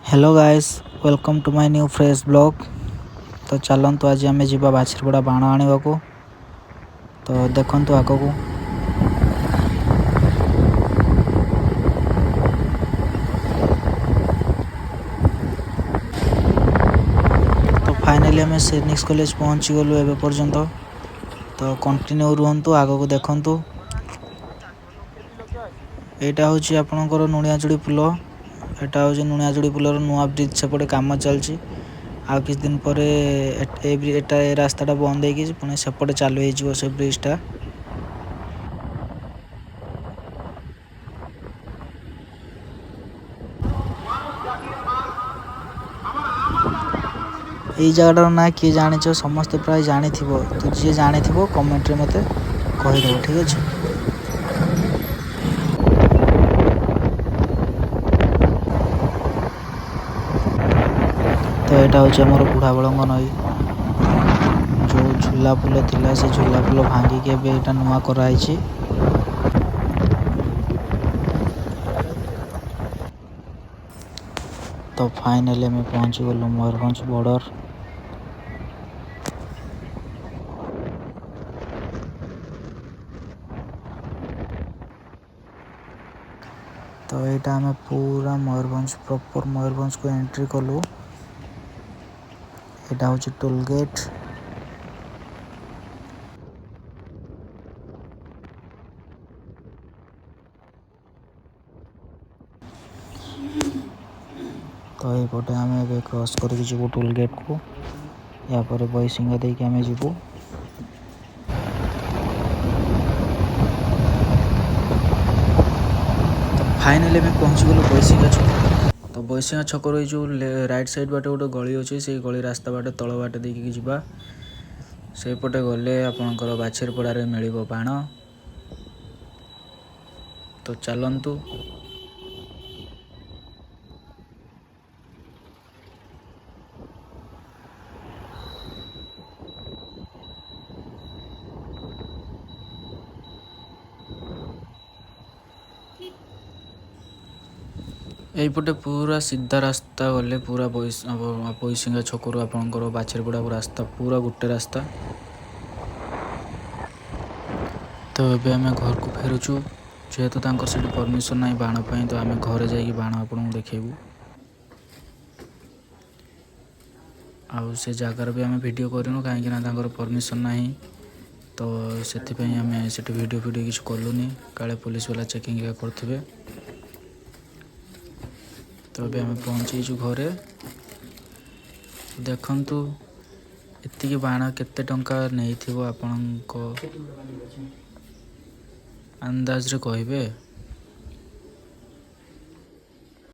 Hello guys, welcome to my new fresh blog. तो चलतु आज आम जा बाछरपड़ा बाण आने को। तो देखु आग को तो फाइनली आम सैनिक्स कॉलेज पहुँची गलु एवं पर्यंत। तो कंटिन्यू रुहतु आग को देखु। यहाँ हूँ आपणकर नुणियाजुड़ी पुल। यहाँ हूँ नुणियाजुड़ी पुलर नुआ ब्रिज सेपटे कम चलती। आ किछ दिन पर रास्ताटा बंद हो पुणी सेपटे चालू हो से ब्रिजटा। यही जगटार ना किए जान समस्ते प्राय जानी तो जी जानी कमेंट मत कहीदेव, ठीक अच्छे। तो यहाँ हूँ आमर बुढ़ा बड़ंग नई। जो झूला पुल थिला से झूला पुल भांगिक एटा नुआ कराई। तो फाइनली आम पहुँची गलु मयूरभंज बॉर्डर। तो यहाँ आम पूरा मयूरभंज प्रॉपर मयूरभंज को एंट्री कलु। यहाँ हूँ टोल गेट। तो यपटे आम ए क्रॉस कर टोल गेट को। या पर बईसिंगा देके आम जीवु। फाइनली आम पहुँची गलु बईसिंगा छक। तो बईसिंगा छक जो राइट साइड बाटे गोटे गली अच्छे से गली रास्ता बाटे तल बाटे देकी जीवा। से पटे गले आपणकर बाछरपड़ारे मिल बाण। तो चलतु। यहीपटे पूरा सीधा रास्ता गले पूरा बईसिंगा छकरू आपणकर बाछरपड़ा रास्ता पूरा गोटे रास्ता। तो ये आम घर को फेरुचु जेहेतु से परमिशन ना बाण पाई। तो आम घरे जाकि बाण आपको देखू। आउ से जगार भी आम वीडियो करूँ कहीं परमिशन ना। तो से आम से वीडियो किसी कलुनी काले पुलिस वाला चेकिंग करेंगे। तो अभी आम पहुँचीचु घरे। देखंतु एतिकी बाण केते टंका नहीं थिबो आपनको अंदाज रे कहिबे।